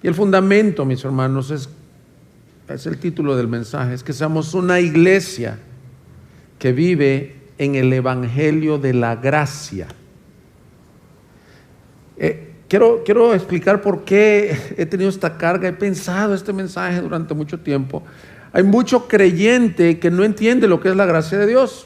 Y el fundamento, mis hermanos, es el título del mensaje, es que seamos una iglesia que vive en el evangelio de la gracia. Quiero explicar por qué he tenido esta carga, he pensado este mensaje durante mucho tiempo. Hay mucho creyente que no entiende lo que es la gracia de Dios.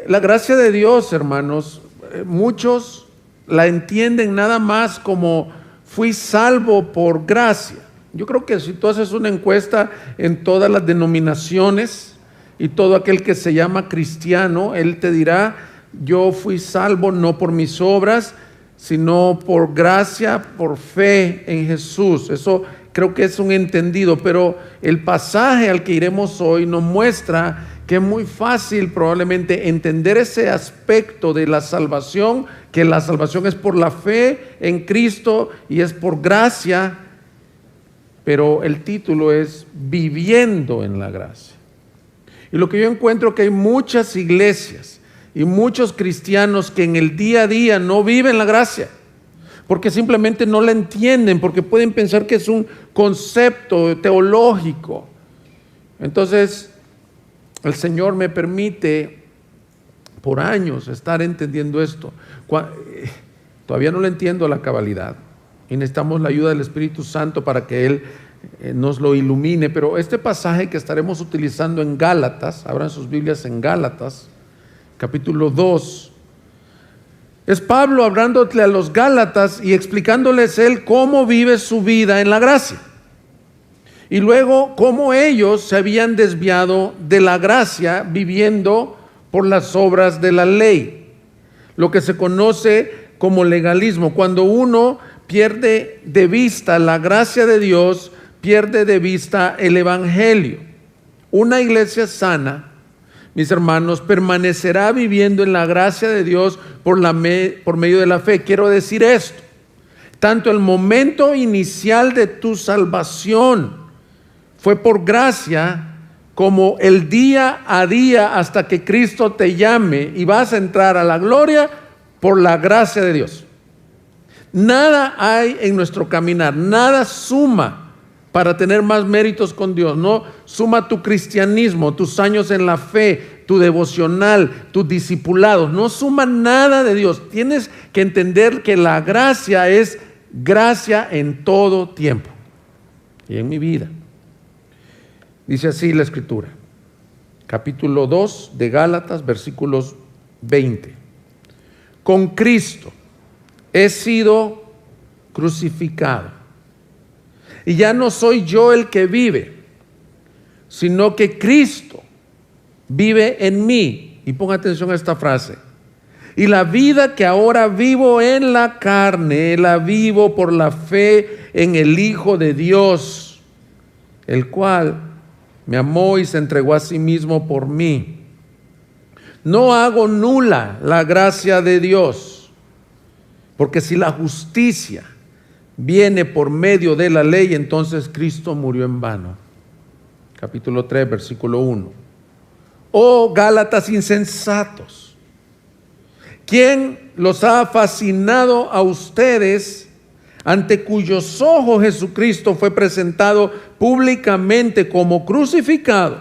La gracia de Dios, hermanos, muchos la entienden nada más como fui salvo por gracia. Yo creo que si tú haces una encuesta en todas las denominaciones y todo aquel que se llama cristiano, él te dirá, yo fui salvo no por mis obras, sino por gracia, por fe en Jesús. Eso creo que es un entendido, pero el pasaje al que iremos hoy nos muestra que es muy fácil probablemente entender ese aspecto de la salvación, que la salvación es por la fe en Cristo y es por gracia, pero el título es Viviendo en la Gracia. Y lo que yo encuentro es que hay muchas iglesias y muchos cristianos que en el día a día no viven la gracia, porque simplemente no la entienden, porque pueden pensar que es un concepto teológico. Entonces, el Señor me permite por años estar entendiendo esto. Todavía no lo entiendo a la cabalidad y necesitamos la ayuda del Espíritu Santo para que Él nos lo ilumine, pero este pasaje que estaremos utilizando en Gálatas, abran sus Biblias en Gálatas, capítulo 2, es Pablo hablándole a los Gálatas y explicándoles él cómo vive su vida en la gracia. Y luego cómo ellos se habían desviado de la gracia viviendo por las obras de la ley. Lo que se conoce como legalismo. Cuando uno pierde de vista la gracia de Dios, pierde de vista el evangelio. Una iglesia sana, mis hermanos, permanecerá viviendo en la gracia de Dios por medio de la fe. Quiero decir esto, tanto el momento inicial de tu salvación fue por gracia, como el día a día hasta que Cristo te llame y vas a entrar a la gloria por la gracia de Dios. Nada hay en nuestro caminar, nada suma para tener más méritos con Dios. No suma tu cristianismo, tus años en la fe, tu devocional, tus discipulados. No suma nada de Dios. Tienes que entender que la gracia es gracia en todo tiempo y en mi vida. Dice así la Escritura, capítulo 2 de Gálatas, versículos 20. Con Cristo he sido crucificado. Y ya no soy yo el que vive, sino que Cristo vive en mí. Y ponga atención a esta frase. Y la vida que ahora vivo en la carne, la vivo por la fe en el Hijo de Dios, el cual me amó y se entregó a sí mismo por mí. No hago nula la gracia de Dios, porque si la justicia viene por medio de la ley, entonces Cristo murió en vano. Capítulo 3, versículo 1. Oh Gálatas insensatos, ¿quién los ha fascinado a ustedes, ante cuyos ojos Jesucristo fue presentado públicamente como crucificado?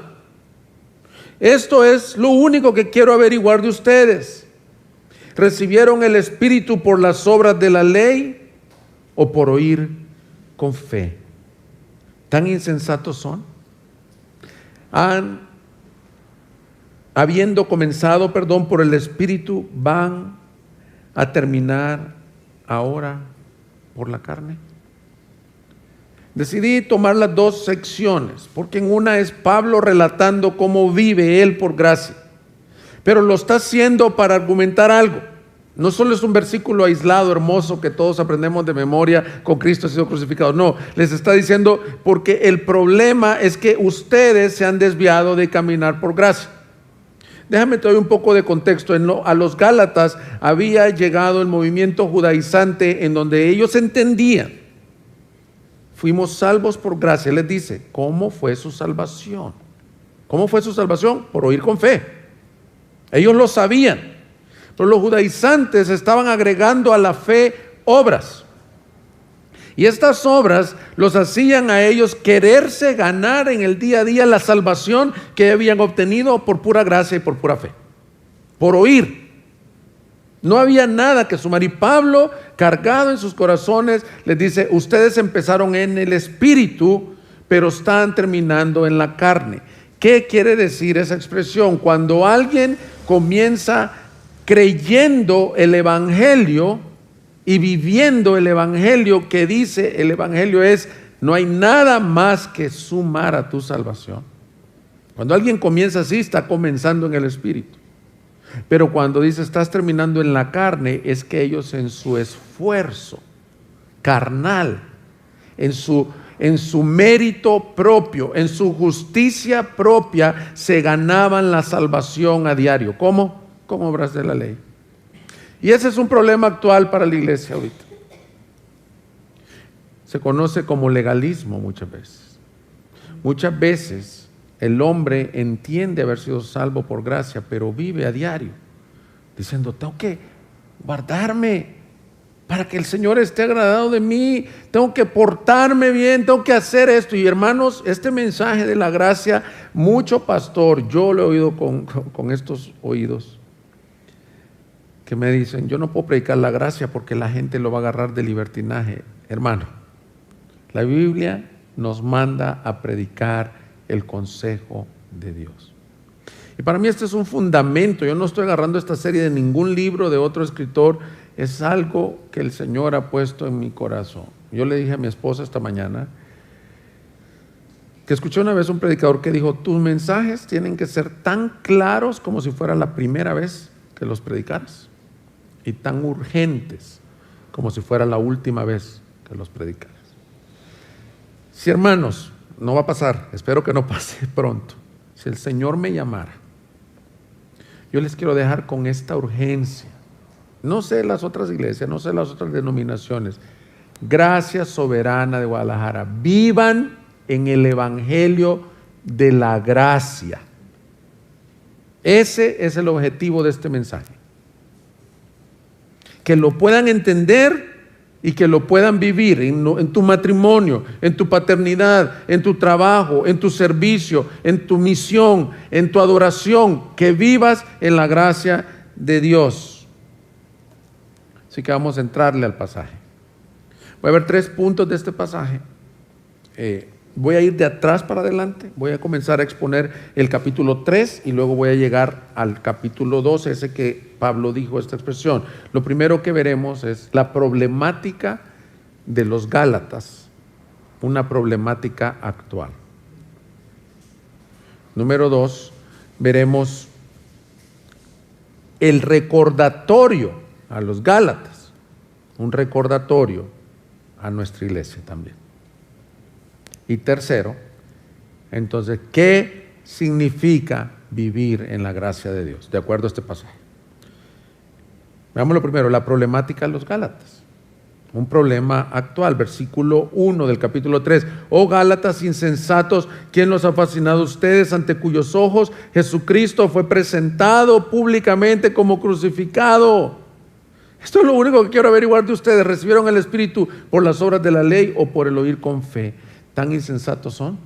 Esto es lo único que quiero averiguar de ustedes. ¿Recibieron el Espíritu por las obras de la ley o por oír con fe? ¿Tan insensatos son? Habiendo comenzado, por el Espíritu, van a terminar ahora por la carne. Decidí tomar las dos secciones, porque en una es Pablo relatando cómo vive él por gracia, pero lo está haciendo para argumentar algo. No solo es un versículo aislado, hermoso, que todos aprendemos de memoria, con Cristo ha sido crucificado. No, les está diciendo porque el problema es que ustedes se han desviado de caminar por gracia. Déjame te doy un poco de contexto. A los Gálatas había llegado el movimiento judaizante en donde ellos entendían, fuimos salvos por gracia. Les dice, ¿cómo fue su salvación? ¿Cómo fue su salvación? Por oír con fe. Ellos lo sabían, pero los judaizantes estaban agregando a la fe obras. Y estas obras los hacían a ellos quererse ganar en el día a día la salvación que habían obtenido por pura gracia y por pura fe, por oír. No había nada que sumar. Y Pablo, cargado en sus corazones, les dice: ustedes empezaron en el espíritu, pero están terminando en la carne. ¿Qué quiere decir esa expresión? Cuando alguien comienza creyendo el evangelio y viviendo el evangelio, que dice el evangelio es: no hay nada más que sumar a tu salvación. Cuando alguien comienza así, está comenzando en el espíritu. Pero cuando dice estás terminando en la carne, es que ellos en su esfuerzo carnal, en su mérito propio, en su justicia propia, se ganaban la salvación a diario. ¿Cómo? Con obras de la ley. Y ese es un problema actual para la iglesia ahorita. Se conoce como legalismo muchas veces. Muchas veces el hombre entiende haber sido salvo por gracia, pero vive a diario diciendo: tengo que guardarme para que el Señor esté agradado de mí, tengo que portarme bien, tengo que hacer esto. Y hermanos, este mensaje de la gracia, mucho pastor, yo lo he oído con estos oídos, que me dicen: yo no puedo predicar la gracia porque la gente lo va a agarrar de libertinaje. Hermano, la Biblia nos manda a predicar el consejo de Dios. Y para mí este es un fundamento. Yo no estoy agarrando esta serie de ningún libro de otro escritor. Es algo que el Señor ha puesto en mi corazón. Yo le dije a mi esposa esta mañana que escuché una vez un predicador que dijo: tus mensajes tienen que ser tan claros como si fuera la primera vez que los predicaras, y tan urgentes como si fuera la última vez que los predicaras. Si, hermanos, no va a pasar, espero que no pase pronto, si el Señor me llamara, yo les quiero dejar con esta urgencia. No sé las otras iglesias, no sé las otras denominaciones. Gracia Soberana de Guadalajara, vivan en el evangelio de la gracia. Ese es el objetivo de este mensaje. Que lo puedan entender y que lo puedan vivir en tu matrimonio, en tu paternidad, en tu trabajo, en tu servicio, en tu misión, en tu adoración, que vivas en la gracia de Dios. Así que vamos a entrarle al pasaje. Voy a ver 3 puntos de este pasaje. Voy a ir de atrás para adelante. Voy a comenzar a exponer el capítulo 3 y luego voy a llegar al capítulo 2, ese que Pablo dijo esta expresión. Lo primero que veremos es la problemática de los Gálatas, una problemática actual. Número 2, veremos el recordatorio a los Gálatas, un recordatorio a nuestra iglesia también. Y tercero, entonces, ¿qué significa vivir en la gracia de Dios? De acuerdo a este pasaje. Veamos lo primero, la problemática de los Gálatas. Un problema actual, versículo 1 del capítulo 3. Oh Gálatas insensatos, ¿quién los ha fascinado a ustedes, ante cuyos ojos Jesucristo fue presentado públicamente como crucificado? Esto es lo único que quiero averiguar de ustedes. ¿Recibieron el Espíritu por las obras de la ley o por el oír con fe? ¿Tan insensatos son?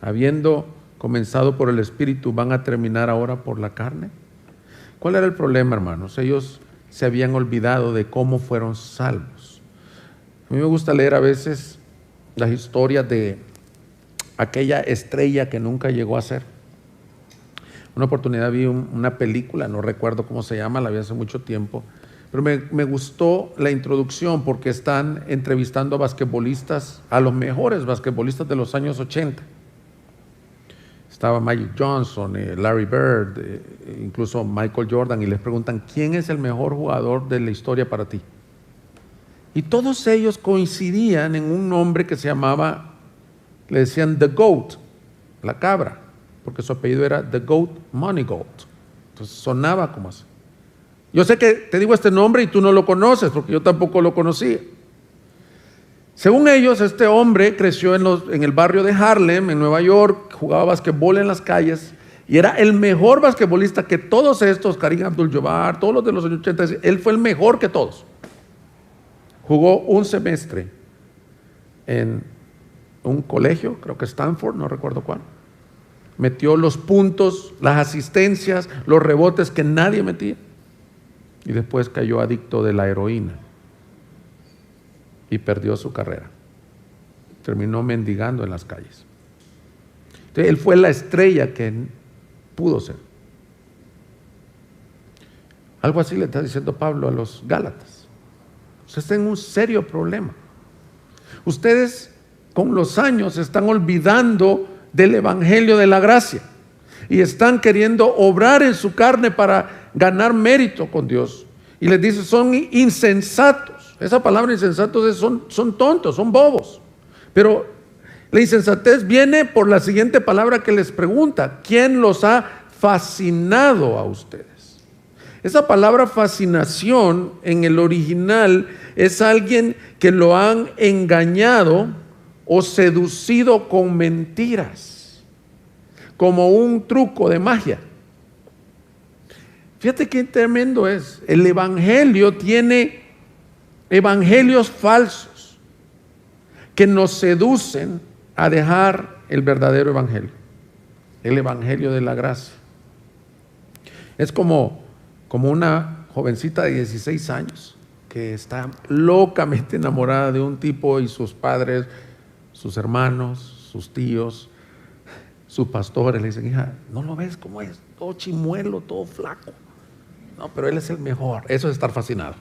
Habiendo comenzado por el Espíritu, ¿van a terminar ahora por la carne? ¿Cuál era el problema, hermanos? Ellos se habían olvidado de cómo fueron salvos. A mí me gusta leer a veces las historias de aquella estrella que nunca llegó a ser. Una oportunidad vi una película, no recuerdo cómo se llama, la vi hace mucho tiempo, pero me gustó la introducción porque están entrevistando a basquetbolistas, a los mejores basquetbolistas de los años 80. Estaba Magic Johnson, Larry Bird, incluso Michael Jordan, y les preguntan: ¿quién es el mejor jugador de la historia para ti? Y todos ellos coincidían en un nombre que se llamaba, le decían The Goat, la cabra, porque su apellido era The Goat Moneygall. Entonces sonaba como así. Yo sé que te digo este nombre y tú no lo conoces, porque yo tampoco lo conocía. Según ellos, este hombre creció en el barrio de Harlem, en Nueva York, jugaba basquetbol en las calles y era el mejor basquetbolista que todos estos, Kareem Abdul-Jabbar, todos los de los años 80, él fue el mejor que todos. Jugó un semestre en un colegio, creo que Stanford, no recuerdo cuál. Metió los puntos, las asistencias, los rebotes que nadie metía. Y después cayó adicto de la heroína y perdió su carrera. Terminó mendigando en las calles. Entonces, él fue la estrella que pudo ser. Algo así le está diciendo Pablo a los Gálatas. Ustedes tienen un serio problema. Ustedes con los años están olvidando del evangelio de la gracia y están queriendo obrar en su carne para ganar mérito con Dios. Y les dice, son insensatos. Esa palabra insensatos son tontos, son bobos. Pero la insensatez viene por la siguiente palabra que les pregunta: ¿quién los ha fascinado a ustedes? Esa palabra fascinación en el original es alguien que lo han engañado o seducido con mentiras, como un truco de magia. Fíjate qué tremendo es. El evangelio tiene evangelios falsos que nos seducen a dejar el verdadero evangelio, el evangelio de la gracia. Es como una jovencita de 16 años que está locamente enamorada de un tipo y sus padres, sus hermanos, sus tíos, sus pastores le dicen: hija, ¿no lo ves cómo es? Todo chimuelo, todo flaco. No, pero él es el mejor. Eso es estar fascinado.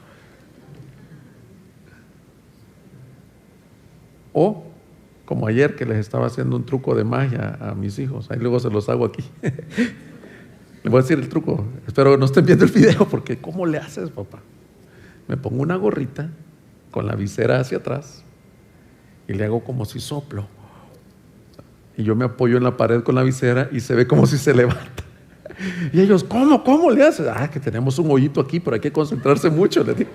O como ayer que les estaba haciendo un truco de magia a mis hijos, ahí luego se los hago aquí. Le voy a decir el truco, espero no estén viendo el video, porque ¿cómo le haces, papá? Me pongo una gorrita con la visera hacia atrás y le hago como si soplo, y yo me apoyo en la pared con la visera y se ve como si se levanta. Y ellos, ¿cómo le haces? Que tenemos un hoyito aquí, pero hay que concentrarse mucho, les digo.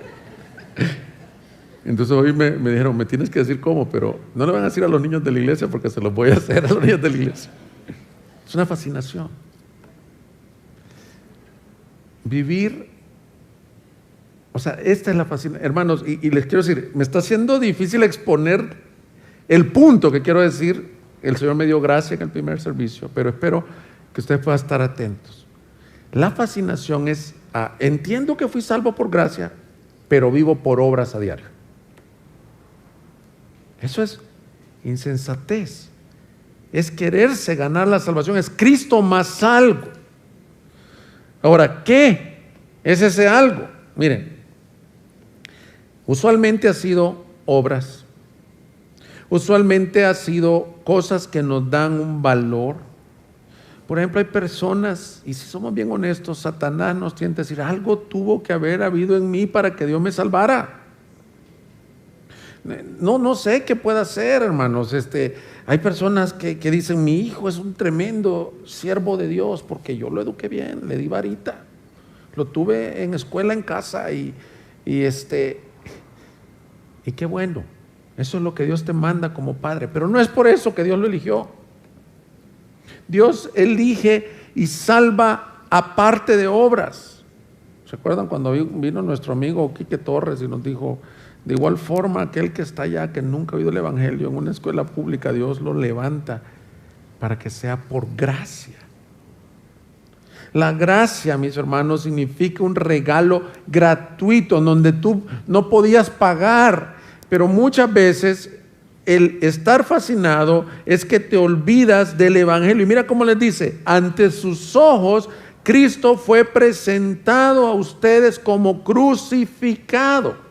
Entonces hoy me dijeron, me tienes que decir cómo, pero no le van a decir a los niños de la iglesia porque se los voy a hacer a los niños de la iglesia. Es una fascinación. Vivir, o sea, esta es la fascinación, hermanos, y les quiero decir, me está haciendo difícil exponer el punto que quiero decir. El Señor me dio gracia en el primer servicio, pero espero que ustedes puedan estar atentos. La fascinación es, entiendo que fui salvo por gracia, pero vivo por obras a diario. Eso es insensatez. Es quererse ganar la salvación, es Cristo más algo. Ahora, ¿qué es ese algo? Miren, usualmente ha sido obras, usualmente ha sido cosas que nos dan un valor. Por ejemplo, hay personas, y si somos bien honestos, Satanás nos tiende a decir: algo tuvo que haber habido en mí para que Dios me salvara. No sé qué pueda hacer, hermanos. Hay personas que dicen: mi hijo es un tremendo siervo de Dios porque yo lo eduqué bien, le di varita, lo tuve en escuela, en casa, y qué bueno. Eso es lo que Dios te manda como padre, pero no es por eso que Dios lo eligió. Dios elige y salva aparte de obras. ¿Se acuerdan cuando vino nuestro amigo Quique Torres y nos dijo: de igual forma, aquel que está allá, que nunca ha oído el evangelio, en una escuela pública, Dios lo levanta para que sea por gracia? La gracia, mis hermanos, significa un regalo gratuito donde tú no podías pagar, pero muchas veces el estar fascinado es que te olvidas del evangelio. Y mira cómo les dice: ante sus ojos Cristo fue presentado a ustedes como crucificado.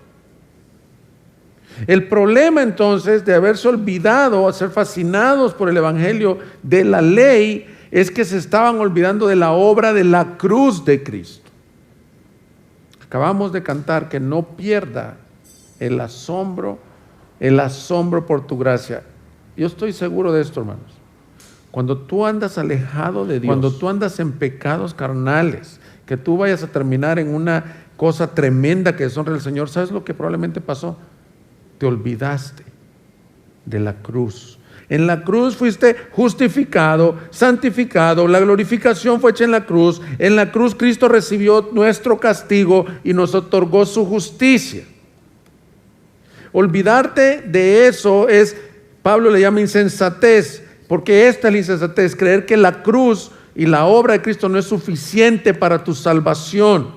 El problema entonces de haberse olvidado, a ser fascinados por el evangelio de la ley, es que se estaban olvidando de la obra de la cruz de Cristo. Acabamos de cantar que no pierda el asombro por tu gracia. Yo estoy seguro de esto, hermanos. Cuando tú andas alejado de Dios, cuando tú andas en pecados carnales, que tú vayas a terminar en una cosa tremenda que deshonra al Señor, ¿sabes lo que probablemente pasó? Te olvidaste de la cruz. En la cruz fuiste justificado, santificado, la glorificación fue hecha en la cruz. En la cruz Cristo recibió nuestro castigo y nos otorgó su justicia. Olvidarte de eso es Pablo le llama insensatez, porque esta es la insensatez, creer que la cruz y la obra de Cristo no es suficiente para tu salvación.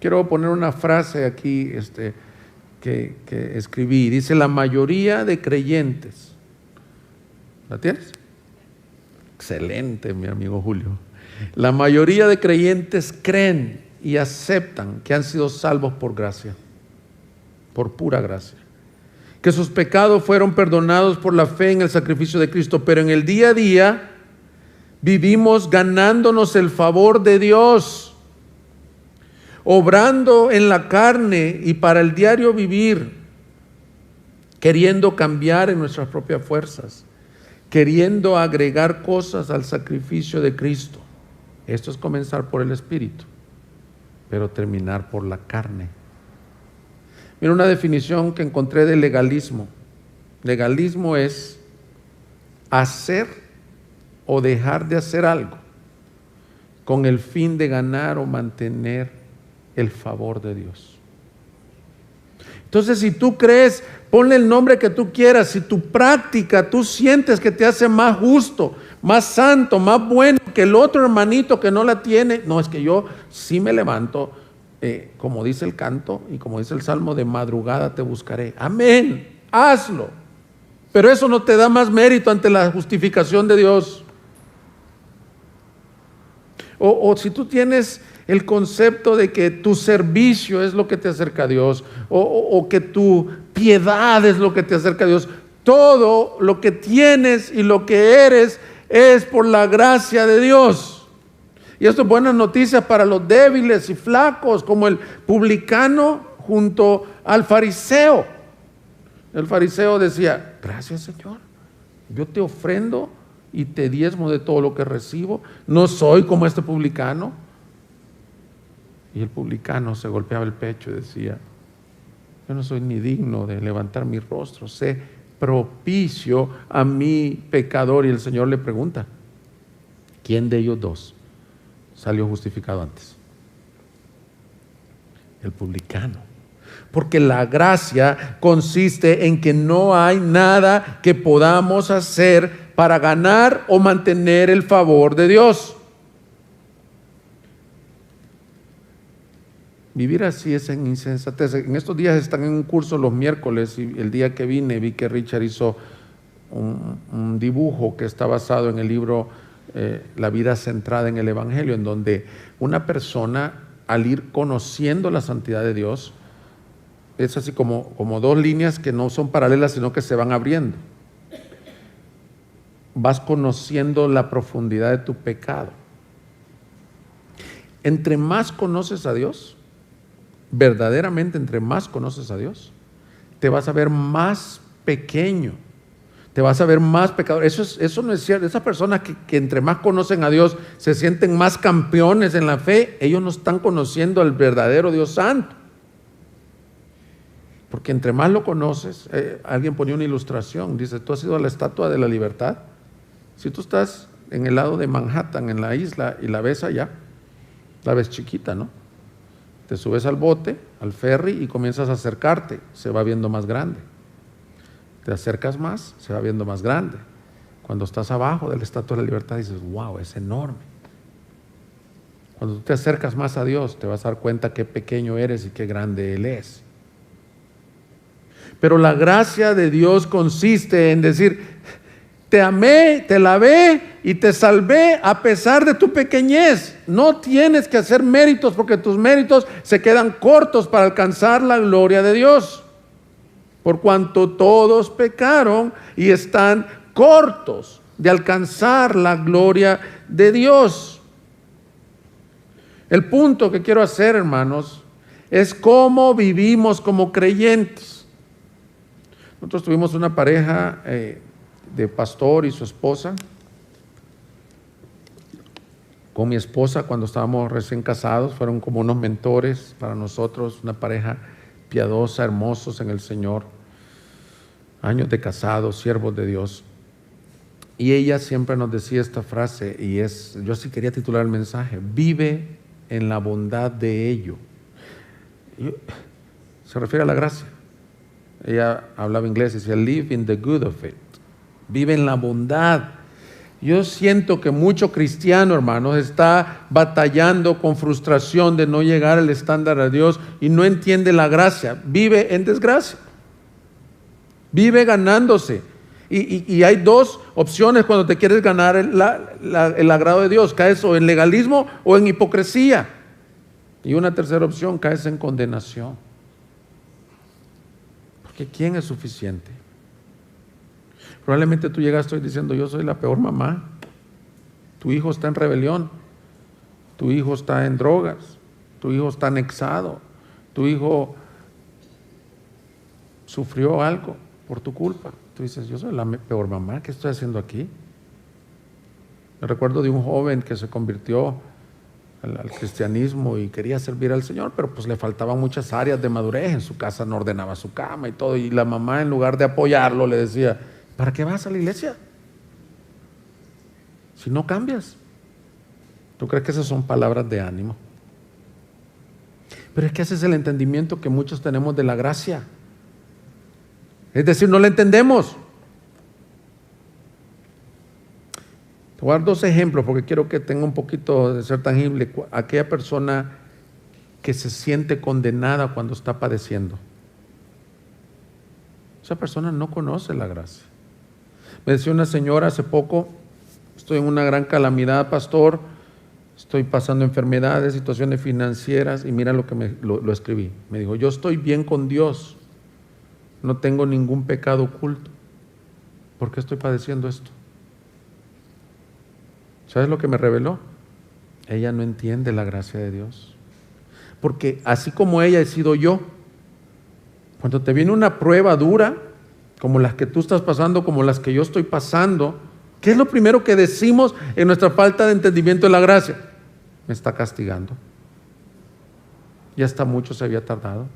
Quiero poner una frase aquí que escribí. Dice: la mayoría de creyentes. ¿La tienes? Excelente, mi amigo Julio. La mayoría de creyentes creen y aceptan que han sido salvos por gracia, por pura gracia, que sus pecados fueron perdonados por la fe en el sacrificio de Cristo, pero en el día a día vivimos ganándonos el favor de Dios, obrando en la carne y para el diario vivir, queriendo cambiar en nuestras propias fuerzas, queriendo agregar cosas al sacrificio de Cristo. Esto es comenzar por el Espíritu, pero terminar por la carne. Mira una definición que encontré de legalismo. Legalismo es hacer o dejar de hacer algo con el fin de ganar o mantener el favor de Dios. Entonces, si tú crees, ponle el nombre que tú quieras, si tu práctica tú sientes que te hace más justo, más santo, más bueno que el otro hermanito que no la tiene, no, es que yo sí me levanto, como dice el canto y como dice el Salmo, de madrugada te buscaré. Amén, hazlo. Pero eso no te da más mérito ante la justificación de Dios. O si tú tienes el concepto de que tu servicio es lo que te acerca a Dios, o que tu piedad es lo que te acerca a Dios, todo lo que tienes y lo que eres es por la gracia de Dios. Y esto es buena noticia para los débiles y flacos, como el publicano junto al fariseo. El fariseo decía: gracias, Señor, yo te ofrendo y te diezmo de todo lo que recibo, no soy como este publicano. Y el publicano se golpeaba el pecho y decía: yo no soy ni digno de levantar mi rostro, sé propicio a mi pecador. Y el Señor le pregunta: ¿quién de ellos dos salió justificado antes? El publicano. Porque la gracia consiste en que no hay nada que podamos hacer para ganar o mantener el favor de Dios. Vivir así es en insensatez. En estos días están en un curso los miércoles, y el día que vine vi que Richard hizo un dibujo que está basado en el libro La vida centrada en el Evangelio, en donde una persona, al ir conociendo la santidad de Dios, es así como dos líneas que no son paralelas, sino que se van abriendo. Vas conociendo la profundidad de tu pecado. Entre más conoces a Dios, verdaderamente entre más conoces a Dios, te vas a ver más pequeño, te vas a ver más pecador. Eso no es cierto. Esas personas que entre más conocen a Dios se sienten más campeones en la fe, ellos no están conociendo al verdadero Dios santo. Porque entre más lo conoces, alguien ponía una ilustración, dice: tú has ido a la Estatua de la Libertad. Si tú estás en el lado de Manhattan, en la isla, y la ves allá, la ves chiquita, ¿no? Te subes al bote, al ferry, y comienzas a acercarte, se va viendo más grande. Te acercas más, se va viendo más grande. Cuando estás abajo de la Estatua de la Libertad dices: wow, es enorme. Cuando tú te acercas más a Dios, te vas a dar cuenta qué pequeño eres y qué grande Él es. Pero la gracia de Dios consiste en decir: te amé, te lavé y te salvé a pesar de tu pequeñez. No tienes que hacer méritos, porque tus méritos se quedan cortos para alcanzar la gloria de Dios. Por cuanto todos pecaron y están cortos de alcanzar la gloria de Dios. El punto que quiero hacer, hermanos, es cómo vivimos como creyentes. Nosotros tuvimos una pareja de pastor y su esposa. Con mi esposa, cuando estábamos recién casados, fueron como unos mentores para nosotros, una pareja piadosa, hermosos en el Señor, años de casados, siervos de Dios. Y ella siempre nos decía esta frase, y yo así quería titular el mensaje: vive en la bondad de ello. Se refiere a la gracia. Ella hablaba inglés y decía, live in the good of it. Vive en la bondad. Yo siento que mucho cristiano, hermanos, está batallando con frustración de no llegar al estándar de Dios y no entiende la gracia. Vive en desgracia. Vive ganándose. Y hay dos opciones cuando te quieres ganar el agrado de Dios. Caes o en legalismo o en hipocresía. Y una tercera opción, caes en condenación. Porque ¿quién es suficiente? Probablemente tú llegaste hoy diciendo, yo soy la peor mamá. Tu hijo está en rebelión. Tu hijo está en drogas. Tu hijo está anexado. Tu hijo sufrió algo por tu culpa. Tú dices, yo soy la peor mamá, ¿qué estoy haciendo aquí? Me recuerdo de un joven que se convirtió al cristianismo y quería servir al Señor, pero pues le faltaban muchas áreas de madurez. En su casa no ordenaba su cama y todo, y la mamá, en lugar de apoyarlo, le decía, ¿para qué vas a la iglesia? Si no cambias. ¿Tú crees que esas son palabras de ánimo? Pero es que ese es el entendimiento que muchos tenemos de la gracia. Es decir, no la entendemos. Te voy a dar dos ejemplos porque quiero que tenga un poquito de ser tangible. Aquella persona que se siente condenada cuando está padeciendo. Esa persona no conoce la gracia. Me decía una señora hace poco, estoy en una gran calamidad, pastor, estoy pasando enfermedades, situaciones financieras, y mira lo que lo escribí. Me dijo, yo estoy bien con Dios, no tengo ningún pecado oculto. ¿Por qué estoy padeciendo esto? ¿Sabes lo que me reveló? Ella no entiende la gracia de Dios. Porque así como ella he sido yo. Cuando te viene una prueba dura, como las que tú estás pasando, como las que yo estoy pasando, ¿qué es lo primero que decimos en nuestra falta de entendimiento de la gracia? Me está castigando. Ya hasta mucho se había tardado.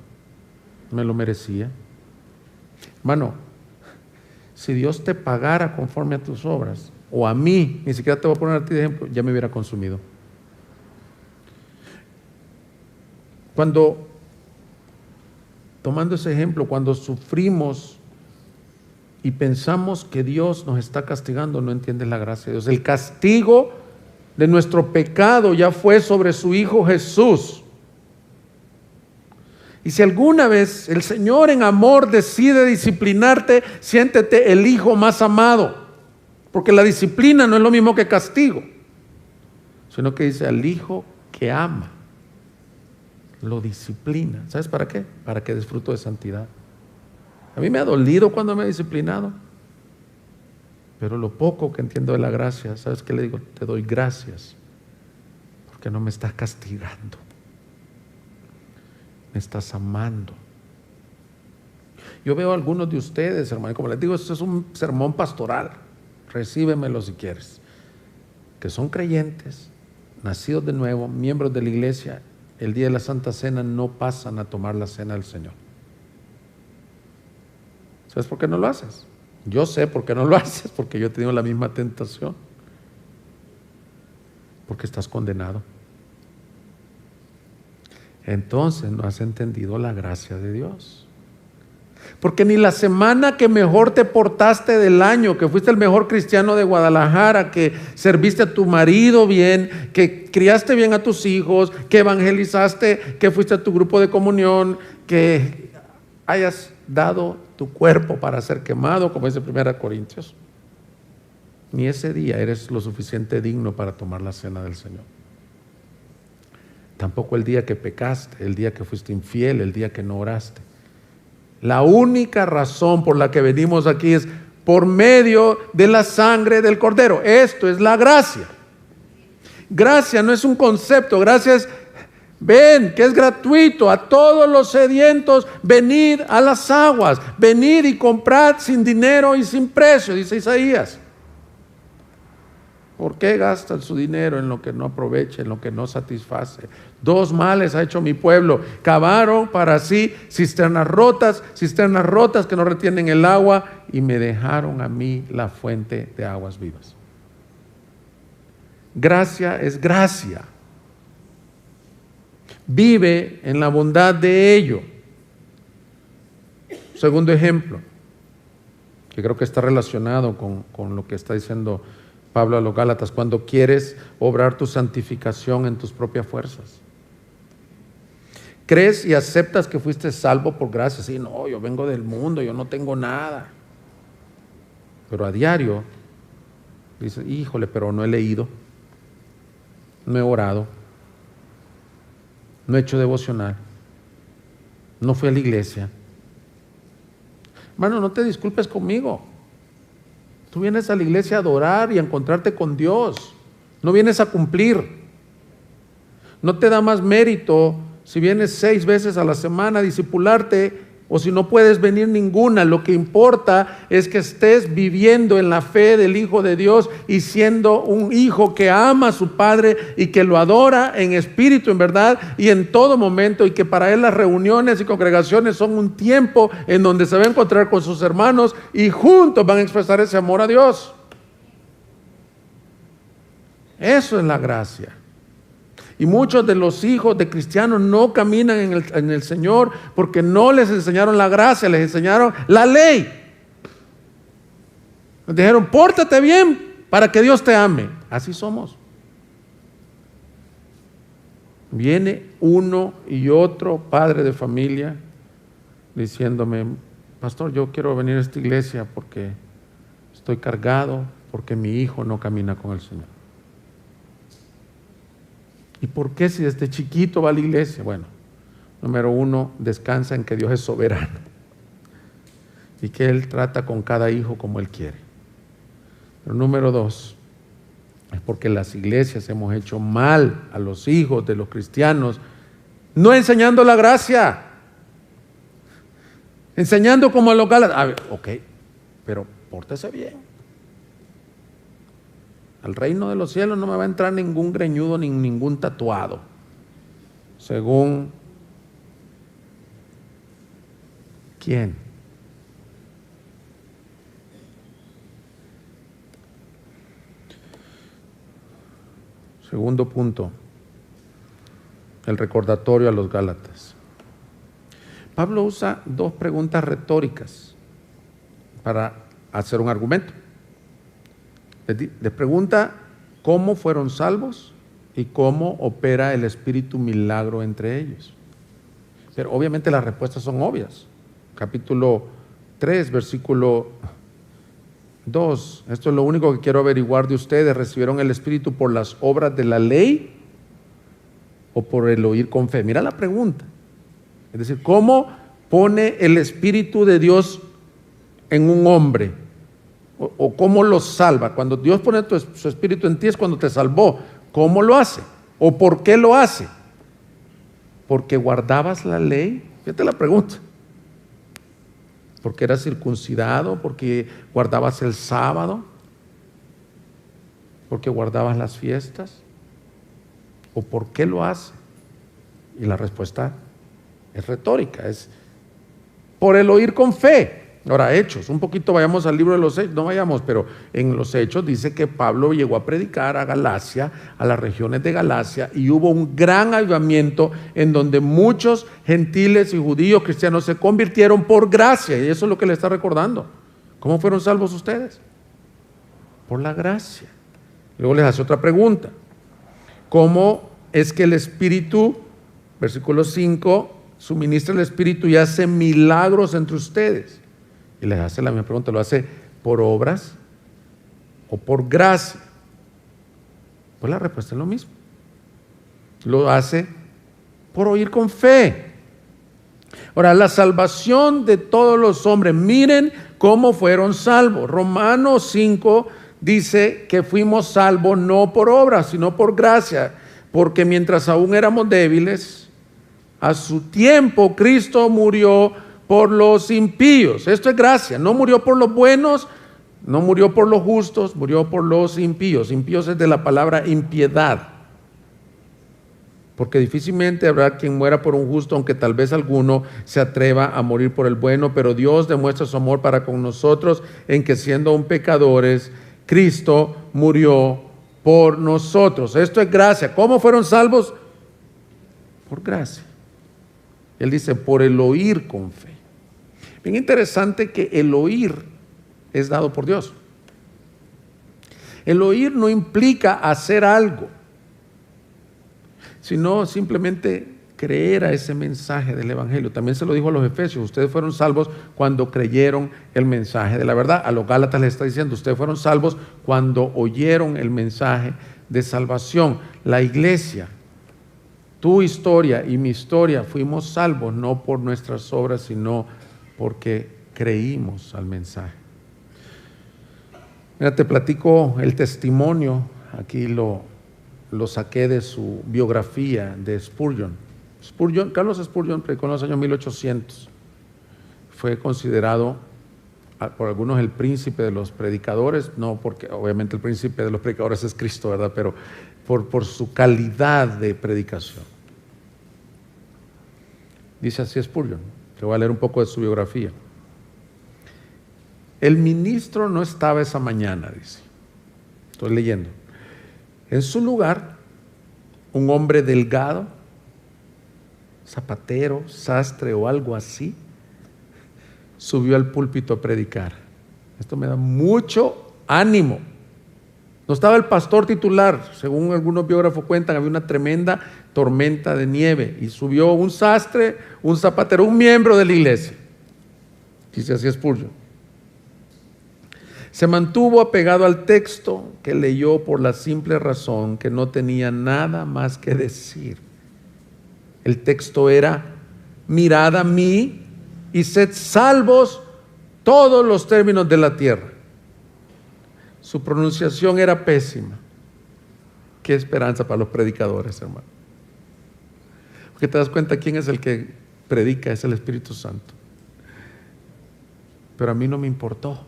Me lo merecía. Hermano, si Dios te pagara conforme a tus obras, o a mí, ni siquiera te voy a poner a ti de ejemplo, ya me hubiera consumido. Cuando, tomando ese ejemplo, cuando sufrimos y pensamos que Dios nos está castigando, no entiendes la gracia de Dios. El castigo de nuestro pecado ya fue sobre su Hijo Jesús. Y si alguna vez el Señor en amor decide disciplinarte, siéntete el hijo más amado. Porque la disciplina no es lo mismo que castigo, sino que dice al hijo que ama, lo disciplina. ¿Sabes para qué? Para que des fruto de santidad. A mí me ha dolido cuando me ha disciplinado, pero lo poco que entiendo de la gracia, ¿sabes qué le digo? Te doy gracias, porque no me estás castigando, me estás amando. Yo veo a algunos de ustedes, hermano, como les digo, esto es un sermón pastoral. Recíbemelo si quieres, que son creyentes, nacidos de nuevo, miembros de la iglesia, el día de la Santa Cena no pasan a tomar la cena del Señor. ¿Sabes por qué no lo haces? Yo sé por qué no lo haces, porque yo he tenido la misma tentación. Porque estás condenado. Entonces no has entendido la gracia de Dios. Porque ni la semana que mejor te portaste del año, que fuiste el mejor cristiano de Guadalajara, que serviste a tu marido bien, que criaste bien a tus hijos, que evangelizaste, que fuiste a tu grupo de comunión, que hayas dado tu cuerpo para ser quemado, como dice 1 Corintios, ni ese día eres lo suficiente digno para tomar la cena del Señor. Tampoco el día que pecaste, el día que fuiste infiel, el día que no oraste. La única razón por la que venimos aquí es por medio de la sangre del Cordero. Esto es la gracia. Gracia no es un concepto, gracia es, ven, que es gratuito, a todos los sedientos, venid a las aguas, venid y comprad sin dinero y sin precio, dice Isaías. ¿Por qué gastan su dinero en lo que no aprovecha, en lo que no satisface? Dos males ha hecho mi pueblo. Cavaron para sí cisternas rotas que no retienen el agua, y me dejaron a mí la fuente de aguas vivas. Gracia es gracia. Vive en la bondad de ello. segundo ejemplo, que creo que está relacionado con lo que está diciendo Pablo a los Gálatas, cuando quieres obrar tu santificación en tus propias fuerzas. ¿Crees y aceptas que fuiste salvo por gracia? Sí, no, yo vengo del mundo, yo no tengo nada. Pero a diario dices, híjole, pero no he leído, no he orado, no he hecho devocional, no fui a la iglesia. Hermano, no te disculpes conmigo. Tú vienes a la iglesia a adorar y a encontrarte con Dios. No vienes a cumplir. No te da más mérito si vienes 6 veces a la semana a discipularte o si no puedes venir ninguna. Lo que importa es que estés viviendo en la fe del Hijo de Dios y siendo un hijo que ama a su Padre y que lo adora en espíritu, en verdad y en todo momento, y que para él las reuniones y congregaciones son un tiempo en donde se va a encontrar con sus hermanos y juntos van a expresar ese amor a Dios. Eso es la gracia. Y muchos de los hijos de cristianos no caminan en el Señor porque no les enseñaron la gracia, les enseñaron la ley. Les dijeron, pórtate bien para que Dios te ame. Así somos. Viene uno y otro padre de familia diciéndome, pastor, yo quiero venir a esta iglesia porque estoy cargado, porque mi hijo no camina con el Señor. ¿Y por qué si desde chiquito va a la iglesia? Bueno, número 1, descansa en que Dios es soberano y que Él trata con cada hijo como Él quiere. Pero número 2, es porque las iglesias hemos hecho mal a los hijos de los cristianos, no enseñando la gracia, enseñando como a los Gálatas. A ver, ok, pero pórtese bien. Al reino de los cielos no me va a entrar ningún greñudo ni ningún tatuado, según ¿quién? Segundo punto, el recordatorio a los Gálatas. Pablo usa 2 preguntas retóricas para hacer un argumento. Les pregunta cómo fueron salvos y cómo opera el Espíritu milagro entre ellos. Pero obviamente las respuestas son obvias. Capítulo 3, versículo 2. Esto es lo único que quiero averiguar de ustedes. ¿Recibieron el Espíritu por las obras de la ley o por el oír con fe? Mira la pregunta. Es decir, ¿cómo pone el Espíritu de Dios en un hombre? ¿O cómo lo salva? Cuando Dios pone su Espíritu en ti es cuando te salvó. ¿Cómo lo hace? ¿O por qué lo hace? ¿Porque guardabas la ley? Fíjate la pregunta. ¿Porque eras circuncidado? ¿Porque guardabas el sábado? ¿Porque guardabas las fiestas? ¿O por qué lo hace? Y la respuesta es retórica, es por el oír con fe. Ahora, Hechos, un poquito vayamos al libro de los Hechos, no vayamos, pero en los Hechos dice que Pablo llegó a predicar a Galacia, a las regiones de Galacia, y hubo un gran avivamiento en donde muchos gentiles y judíos cristianos se convirtieron por gracia, y eso es lo que le está recordando. ¿Cómo fueron salvos ustedes? Por la gracia. Luego les hace otra pregunta. ¿Cómo es que el Espíritu, versículo 5, suministra el Espíritu y hace milagros entre ustedes? Y les hace la misma pregunta, ¿lo hace por obras o por gracia? Pues la respuesta es lo mismo. Lo hace por oír con fe. Ahora, la salvación de todos los hombres, miren cómo fueron salvos. Romanos 5 dice que fuimos salvos no por obras, sino por gracia, porque mientras aún éramos débiles, a su tiempo Cristo murió por los impíos. Esto es gracia. No murió por los buenos, no murió por los justos, murió por los impíos. Impíos es de la palabra impiedad. Porque difícilmente habrá quien muera por un justo, aunque tal vez alguno se atreva a morir por el bueno, pero Dios demuestra su amor para con nosotros en que siendo aún pecadores, Cristo murió por nosotros. Esto es gracia. ¿Cómo fueron salvos? Por gracia. Él dice, por el oír con fe. Bien interesante que el oír es dado por Dios. El oír no implica hacer algo, sino simplemente creer a ese mensaje del Evangelio. También se lo dijo a los Efesios: ustedes fueron salvos cuando creyeron el mensaje de la verdad. A los Gálatas les está diciendo: ustedes fueron salvos cuando oyeron el mensaje de salvación. La iglesia, tu historia y mi historia, fuimos salvos no por nuestras obras, sino porque creímos al mensaje. Mira, te platico el testimonio, aquí lo saqué de su biografía de Spurgeon. Carlos Spurgeon predicó en los años 1800. Fue considerado por algunos el príncipe de los predicadores, no porque obviamente el príncipe de los predicadores es Cristo, ¿verdad? Pero por su calidad de predicación. Dice así Spurgeon, te voy a leer un poco de su biografía. El ministro no estaba esa mañana, dice. Estoy leyendo. En su lugar, un hombre delgado, zapatero, sastre o algo así, subió al púlpito a predicar. Esto me da mucho ánimo. No estaba el pastor titular, según algunos biógrafos cuentan, había una tremenda tormenta de nieve y subió un sastre, un zapatero, un miembro de la iglesia. Dice así Spurgeon. Se mantuvo apegado al texto que leyó por la simple razón que no tenía nada más que decir. El texto era: mirad a mí y sed salvos todos los términos de la tierra. Su pronunciación era pésima. Qué esperanza para los predicadores, hermano. Porque te das cuenta quién es el que predica, es el Espíritu Santo. Pero a mí no me importó.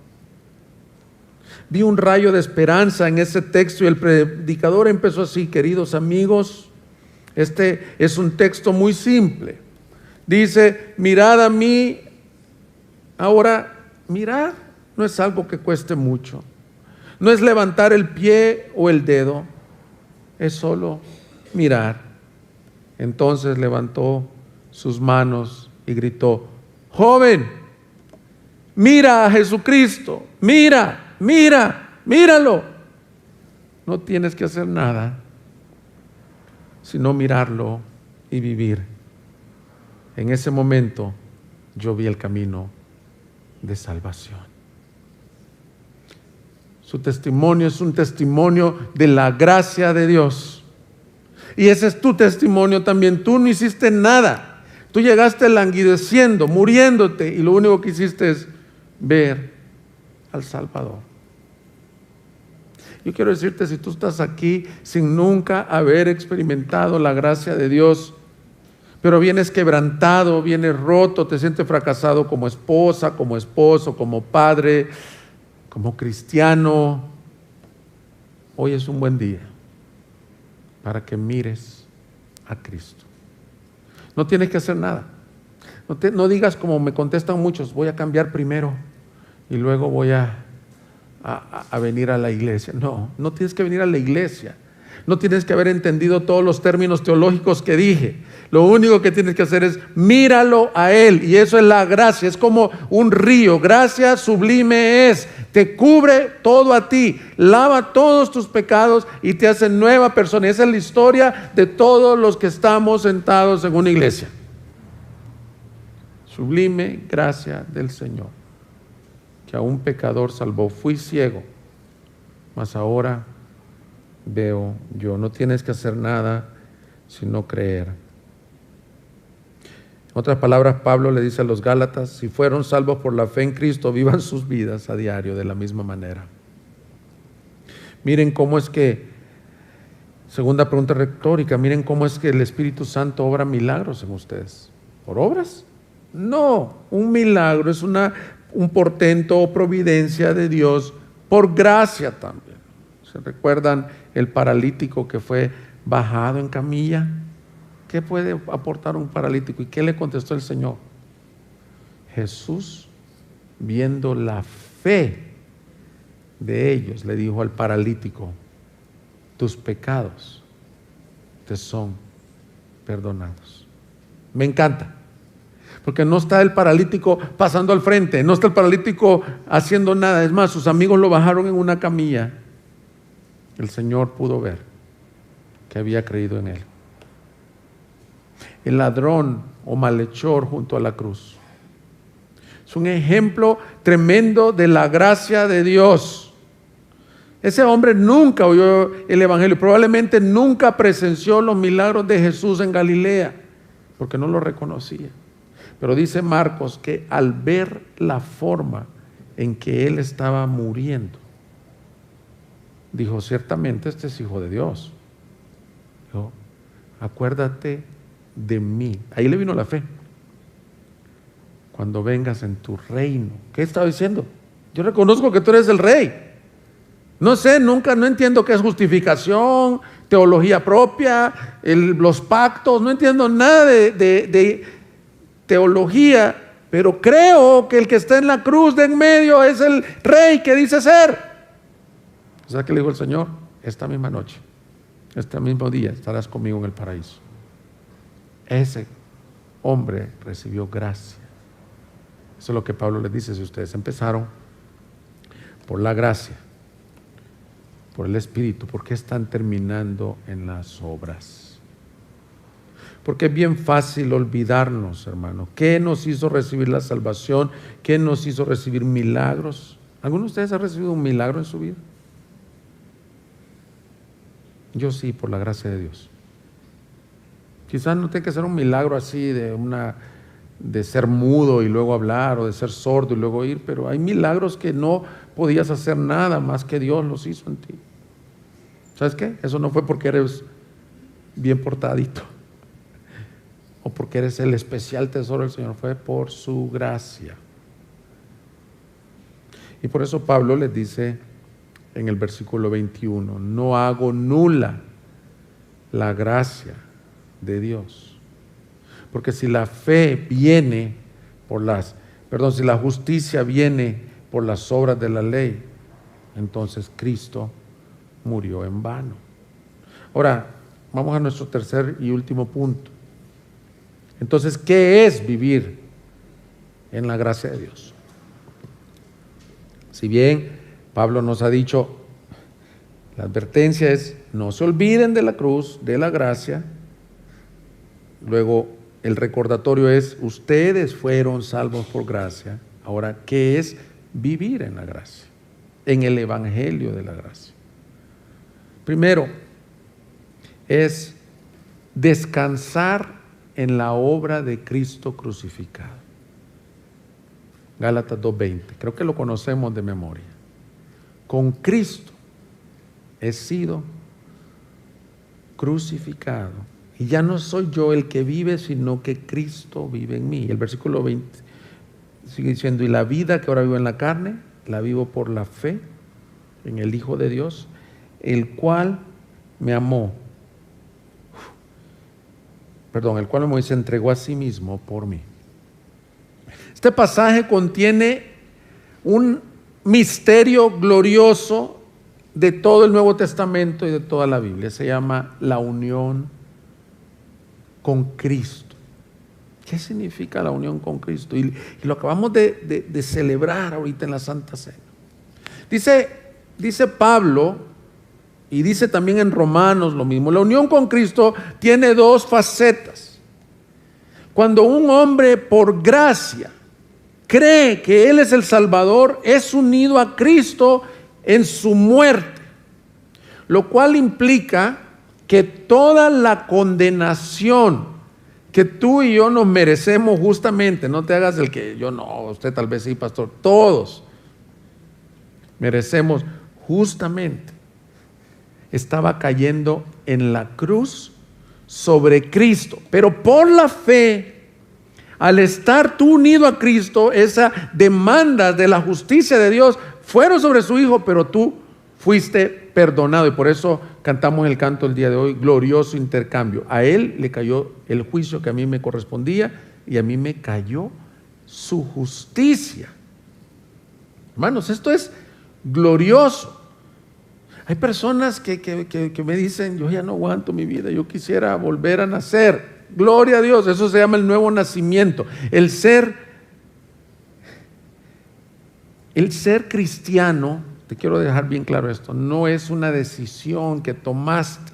Vi un rayo de esperanza en ese texto y el predicador empezó así: queridos amigos, este es un texto muy simple. Dice: mirad a mí. Ahora, mirar no es algo que cueste mucho. No es levantar el pie o el dedo, es solo mirar. Entonces levantó sus manos y gritó: joven, mira a Jesucristo, míralo. No tienes que hacer nada, sino mirarlo y vivir. En ese momento yo vi el camino de salvación. Su testimonio es un testimonio de la gracia de Dios. Y ese es tu testimonio también. Tú no hiciste nada. Tú llegaste languideciendo, muriéndote, y lo único que hiciste es ver al Salvador. Yo quiero decirte, si tú estás aquí sin nunca haber experimentado la gracia de Dios, pero vienes quebrantado, vienes roto, te sientes fracasado como esposa, como esposo, como padre, como cristiano, hoy es un buen día para que mires a Cristo. No tienes que hacer nada. No digas como me contestan muchos: voy a cambiar primero y luego voy a venir a la iglesia. No tienes que venir a la iglesia. No tienes que haber entendido todos los términos teológicos que dije. Lo único que tienes que hacer es míralo a Él, y eso es la gracia. Es como un río. Gracia sublime es. Te cubre todo a ti, lava todos tus pecados y te hace nueva persona. Esa es la historia de todos los que estamos sentados en una iglesia. Sublime gracia del Señor, que a un pecador salvó. Fui ciego, mas ahora veo yo. No tienes que hacer nada sino creer. En otras palabras, Pablo le dice a los Gálatas: si fueron salvos por la fe en Cristo, vivan sus vidas a diario de la misma manera. Miren cómo es que, segunda pregunta retórica, miren cómo es que el Espíritu Santo obra milagros en ustedes. ¿Por obras? No, un milagro es un portento o providencia de Dios por gracia también. ¿Se recuerdan el paralítico que fue bajado en camilla? ¿Qué puede aportar un paralítico? ¿Y qué le contestó el Señor? Jesús, viendo la fe de ellos, le dijo al paralítico: tus pecados te son perdonados. Me encanta. Porque no está el paralítico pasando al frente, no está el paralítico haciendo nada. Es más, sus amigos lo bajaron en una camilla. El Señor pudo ver que había creído en él. El ladrón o malhechor junto a la cruz es un ejemplo tremendo de la gracia de Dios. Ese hombre nunca oyó el evangelio, probablemente nunca presenció los milagros de Jesús en Galilea, porque no lo reconocía. Pero dice Marcos que al ver la forma en que él estaba muriendo, dijo: ciertamente este es hijo de Dios. Dijo: acuérdate de mí. Ahí le vino la fe. Cuando vengas en tu reino. ¿Qué estaba diciendo? Yo reconozco que tú eres el rey. No sé, no entiendo qué es justificación, teología propia, los pactos, no entiendo nada de teología, pero creo que el que está en la cruz de en medio es el rey que dice ser. O sea, que le dijo el Señor: esta misma noche, este mismo día estarás conmigo en el paraíso. Ese hombre recibió gracia. Eso es lo que Pablo les dice: si ustedes empezaron por la gracia, por el Espíritu, ¿por qué están terminando en las obras? Porque es bien fácil olvidarnos, hermano. ¿Qué nos hizo recibir la salvación? ¿Qué nos hizo recibir milagros? ¿Alguno de ustedes ha recibido un milagro en su vida? Yo sí, por la gracia de Dios. Quizás no tenga que ser un milagro así de ser mudo y luego hablar, o de ser sordo y luego oír, pero hay milagros que no podías hacer nada más que Dios los hizo en ti. ¿Sabes qué? Eso no fue porque eres bien portadito o porque eres el especial tesoro del Señor, fue por su gracia. Y por eso Pablo les dice en el versículo 21: no hago nula la gracia de Dios. Porque si la fe viene si la justicia viene por las obras de la ley, entonces Cristo murió en vano. Ahora, vamos a nuestro tercer y último punto. Entonces, ¿qué es vivir en la gracia de Dios? Si bien Pablo nos ha dicho, la advertencia es: no se olviden de la cruz, de la gracia. Luego, el recordatorio es: ustedes fueron salvos por gracia. Ahora, ¿qué es vivir en la gracia? En el evangelio de la gracia. Primero, es descansar en la obra de Cristo crucificado. Gálatas 2:20, creo que lo conocemos de memoria. Con Cristo he sido crucificado. Y ya no soy yo el que vive, sino que Cristo vive en mí. El versículo 20 sigue diciendo: y la vida que ahora vivo en la carne, la vivo por la fe en el Hijo de Dios, el cual me amó. El cual me se entregó a sí mismo por mí. Este pasaje contiene un misterio glorioso de todo el Nuevo Testamento y de toda la Biblia. Se llama la unión con Cristo. ¿Qué significa la unión con Cristo? Y lo acabamos de celebrar ahorita en la Santa Cena. Dice Pablo, y dice también en Romanos lo mismo: la unión con Cristo tiene dos facetas. Cuando un hombre por gracia cree que Él es el Salvador, es unido a Cristo en su muerte, lo cual implica que toda la condenación que tú y yo nos merecemos justamente, no te hagas el que yo no, usted tal vez sí, pastor, todos merecemos justamente, estaba cayendo en la cruz sobre Cristo. Pero por la fe, al estar tú unido a Cristo, esa demanda de la justicia de Dios fueron sobre su Hijo, pero tú fuiste perdonado. Y por eso cantamos el canto el día de hoy: glorioso intercambio. A Él le cayó el juicio que a mí me correspondía, y a mí me cayó su justicia. Hermanos, esto es glorioso. Hay personas que me dicen: yo ya no aguanto mi vida, yo quisiera volver a nacer. Gloria a Dios, eso se llama el nuevo nacimiento. El ser cristiano, te quiero dejar bien claro esto, no es una decisión que tomaste.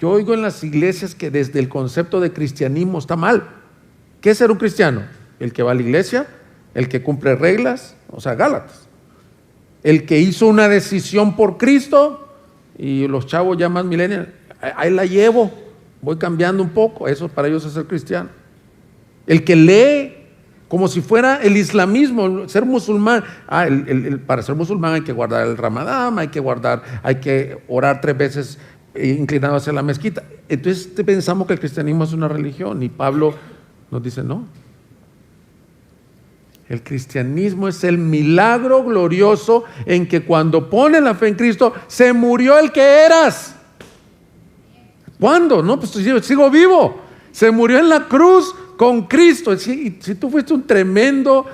Yo oigo en las iglesias que desde el concepto de cristianismo está mal. ¿Qué es ser un cristiano? El que va a la iglesia, el que cumple reglas, o sea, Gálatas. El que hizo una decisión por Cristo, y los chavos ya más millennials, ahí la llevo, voy cambiando un poco, eso para ellos es ser cristiano. El que lee como si fuera el islamismo, ser musulmán. Para ser musulmán hay que guardar el Ramadán, hay que orar 3 veces inclinado hacia la mezquita. Entonces pensamos que el cristianismo es una religión, y Pablo nos dice no. El cristianismo es el milagro glorioso en que cuando pones la fe en Cristo, se murió el que eras. ¿Cuándo? No, pues sigo vivo. Se murió en la cruz con Cristo. Si tú fuiste un tremendo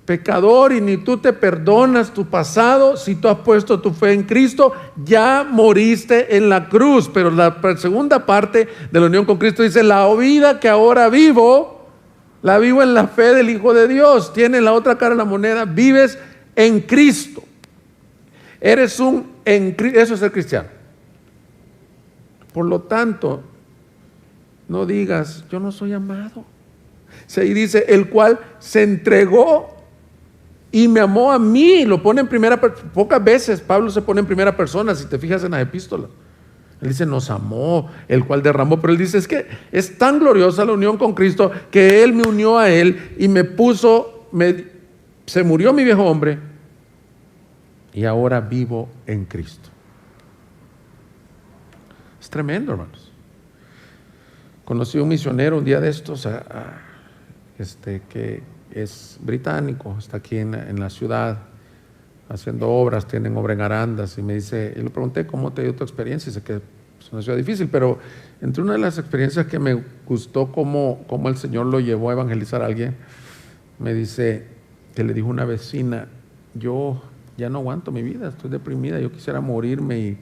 pecador y ni tú te perdonas tu pasado, si tú has puesto tu fe en Cristo, ya moriste en la cruz. Pero la segunda parte de la unión con Cristo dice: la vida que ahora vivo, la vivo en la fe del Hijo de Dios. Tiene la otra cara de la moneda: vives en Cristo. Eso es ser cristiano. Por lo tanto, no digas yo no soy amado. Ahí dice: el cual se entregó y me amó a mí. Lo pone en primera persona. Pocas veces Pablo se pone en primera persona, si te fijas en las epístolas. Él dice: nos amó, el cual derramó. Pero él dice: es que es tan gloriosa la unión con Cristo que Él me unió a Él y me puso, se murió mi viejo hombre y ahora vivo en Cristo. Es tremendo, hermanos. Conocí a un misionero un día de estos, que es británico, está aquí en la ciudad haciendo obras, tienen obra en Arandas, y me dice, y le pregunté: ¿cómo te dio tu experiencia? Y sé que es una ciudad difícil, pero entre una de las experiencias que me gustó cómo el Señor lo llevó a evangelizar a alguien, me dice que le dijo una vecina: yo ya no aguanto mi vida, estoy deprimida, yo quisiera morirme y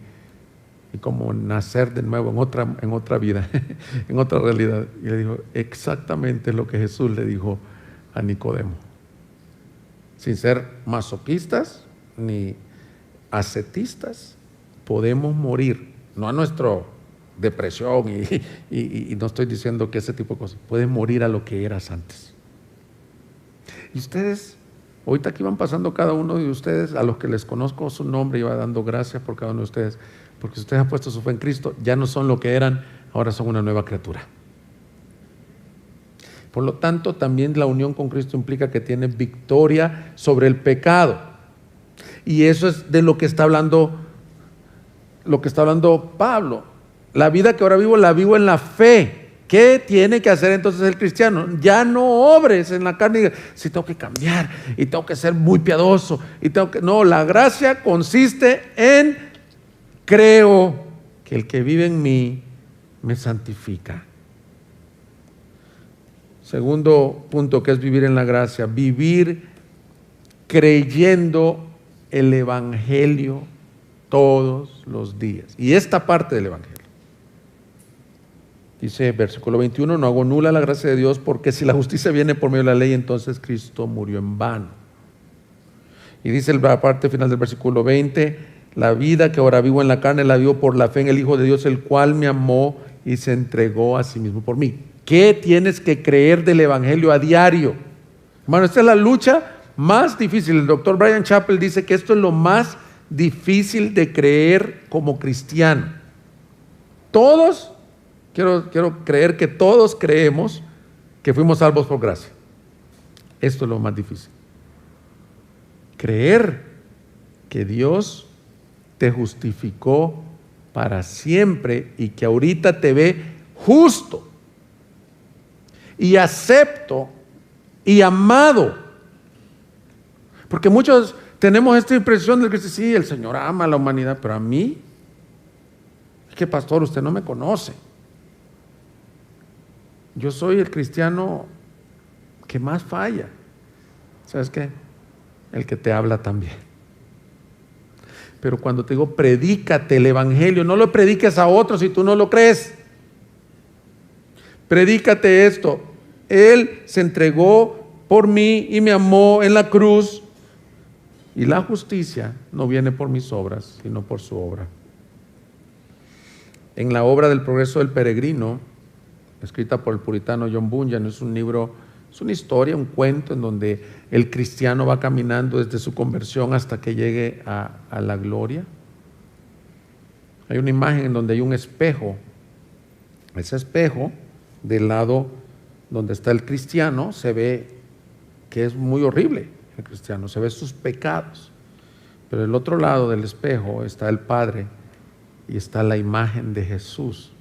como nacer de nuevo en otra vida, en otra realidad. Y le dijo exactamente lo que Jesús le dijo a Nicodemo, sin ser masoquistas ni ascetistas. Podemos morir, no a nuestra depresión y no estoy diciendo que ese tipo de cosas. Puedes morir a lo que eras antes. Y ustedes, ahorita aquí van pasando cada uno de ustedes, a los que les conozco su nombre, y va dando gracias por cada uno de ustedes, porque ustedes han puesto su fe en Cristo, ya no son lo que eran, ahora son una nueva criatura. Por lo tanto, también la unión con Cristo implica que tienes victoria sobre el pecado. Y eso es de lo que está hablando Pablo. La vida que ahora vivo, la vivo en la fe. ¿Qué tiene que hacer entonces el cristiano? Ya no obres en la carne y digas: sí, tengo que cambiar y tengo que ser muy piadoso no, la gracia consiste en: creo que el que vive en mí me santifica. Segundo punto, que es vivir en la gracia: vivir creyendo el Evangelio todos los días. Y esta parte del Evangelio dice, versículo 21: no hago nula la gracia de Dios, porque si la justicia viene por medio de la ley, entonces Cristo murió en vano. Y dice la parte final del versículo 20: la vida que ahora vivo en la carne la vivo por la fe en el Hijo de Dios, el cual me amó y se entregó a sí mismo por mí. ¿Qué tienes que creer del Evangelio a diario? Hermano, esta es la lucha más difícil. El doctor Bryan Chapell dice que esto es lo más difícil de creer como cristiano. Todos, quiero creer que todos creemos que fuimos salvos por gracia. Esto es lo más difícil. Creer que Dios te justificó para siempre y que ahorita te ve justo y acepto y amado. Porque muchos tenemos esta impresión de que sí, el Señor ama a la humanidad, pero a mí, es que pastor, usted no me conoce. Yo soy el cristiano que más falla. ¿Sabes qué? El que te habla también. Pero cuando te digo predícate el Evangelio, no lo prediques a otros si tú no lo crees. Predícate esto. Él se entregó por mí y me amó en la cruz. Y la justicia no viene por mis obras, sino por su obra. En la obra del progreso del peregrino, escrita por el puritano John Bunyan, es un libro, es una historia, un cuento en donde el cristiano va caminando desde su conversión hasta que llegue a la gloria. Hay una imagen en donde hay un espejo. Ese espejo, del lado donde está el cristiano, se ve que es muy horrible el cristiano, se ve sus pecados. Pero del otro lado del espejo está el Padre y está la imagen de Jesús.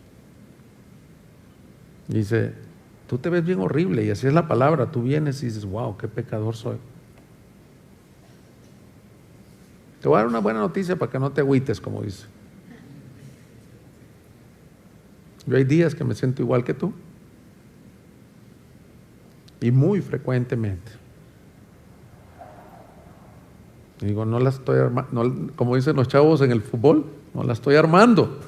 Dice, tú te ves bien horrible, y así es la palabra. Tú vienes y dices, wow, qué pecador soy. Te voy a dar una buena noticia para que no te agüites, como dice. Yo hay días que me siento igual que tú, y muy frecuentemente. Digo, no la estoy armando, como dicen los chavos en el fútbol, no la estoy armando.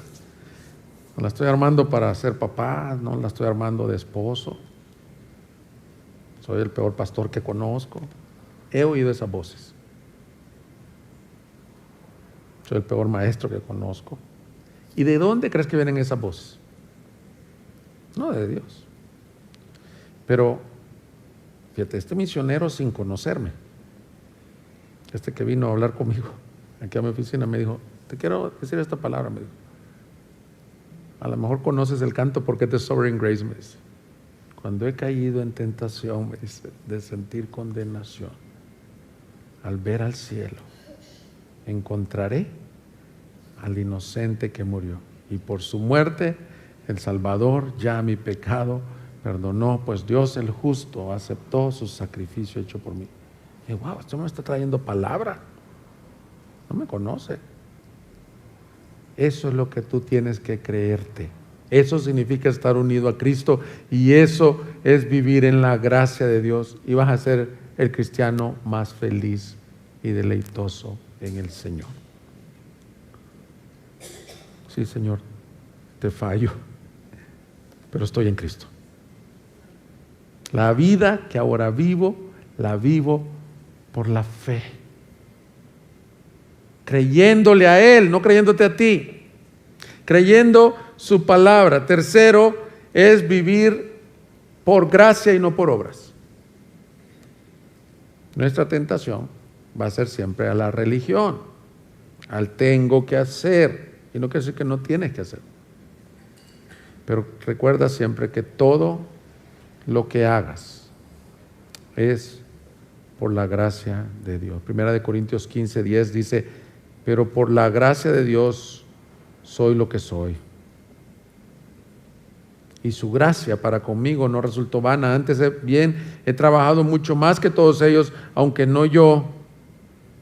No la estoy armando para ser papá, no la estoy armando de esposo. Soy el peor pastor que conozco. He oído esas voces. Soy el peor maestro que conozco. ¿Y de dónde crees que vienen esas voces? No, de Dios. Pero, fíjate, este misionero sin conocerme, este que vino a hablar conmigo aquí a mi oficina, me dijo, te quiero decir esta palabra, me dijo. A lo mejor conoces el canto porque te Sovereign Grace, me dice. Cuando he caído en tentación, me dice, de sentir condenación, al ver al cielo, encontraré al inocente que murió, y por su muerte el Salvador ya mi pecado perdonó, pues Dios el justo aceptó su sacrificio hecho por mí. Y wow, esto me está trayendo palabra. No me conoce. Eso es lo que tú tienes que creerte. Eso significa estar unido a Cristo, y eso es vivir en la gracia de Dios, y vas a ser el cristiano más feliz y deleitoso en el Señor. Sí, Señor, te fallo, pero estoy en Cristo. La vida que ahora vivo, la vivo por la fe, creyéndole a Él, no creyéndote a ti, creyendo su palabra. Tercero es vivir por gracia y no por obras. Nuestra tentación va a ser siempre a la religión, al tengo que hacer, y no quiere decir que no tienes que hacer, pero recuerda siempre que todo lo que hagas es por la gracia de Dios. Primera de Corintios 15:10 dice, pero por la gracia de Dios soy lo que soy. Y su gracia para conmigo no resultó vana, antes bien he trabajado mucho más que todos ellos, aunque no yo,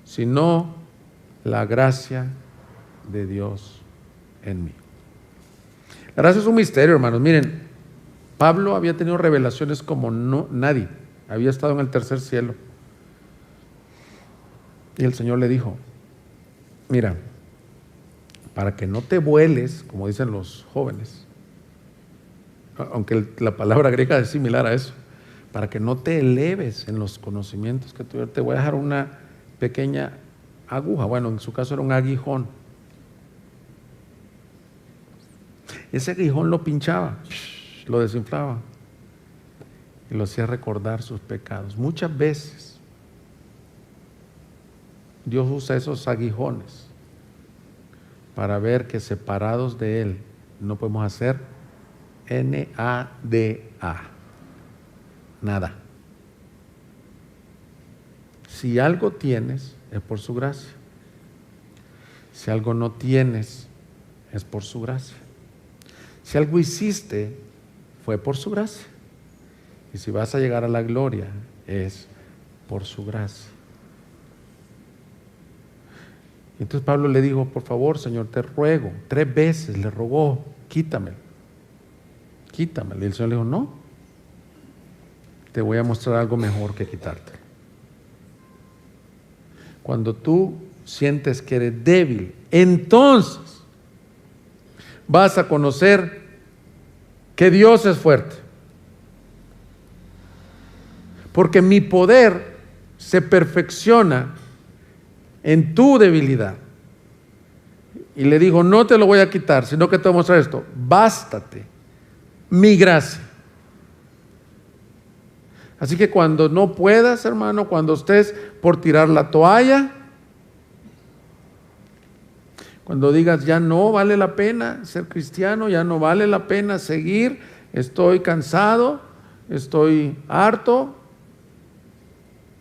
sino la gracia de Dios en mí. La gracia es un misterio, hermanos. Miren, Pablo había tenido revelaciones como nadie. Había estado en el tercer cielo. Y el Señor le dijo, mira, para que no te vueles, como dicen los jóvenes, aunque la palabra griega es similar a eso, para que no te eleves en los conocimientos que tú, te voy a dejar una pequeña aguja. Bueno, en su caso era un aguijón. Ese aguijón lo pinchaba, lo desinflaba y lo hacía recordar sus pecados. Muchas veces Dios usa esos aguijones para ver que separados de Él no podemos hacer N-A-D-A, nada. Si algo tienes, es por su gracia. Si algo no tienes, es por su gracia. Si algo hiciste, fue por su gracia. Y si vas a llegar a la gloria, es por su gracia. Entonces Pablo le dijo, por favor, Señor, te ruego. 3 veces le rogó, quítamelo. Quítamelo. Y el Señor le dijo, no, te voy a mostrar algo mejor que quitártelo. Cuando tú sientes que eres débil, entonces vas a conocer que Dios es fuerte. porque mi poder se perfecciona en tu debilidad. Y le dijo, no te lo voy a quitar, sino que te voy a mostrar esto. Bástate mi gracia. Así que cuando no puedas, hermano, cuando estés por tirar la toalla, cuando digas ya no vale la pena ser cristiano, ya no vale la pena seguir, estoy cansado, estoy harto,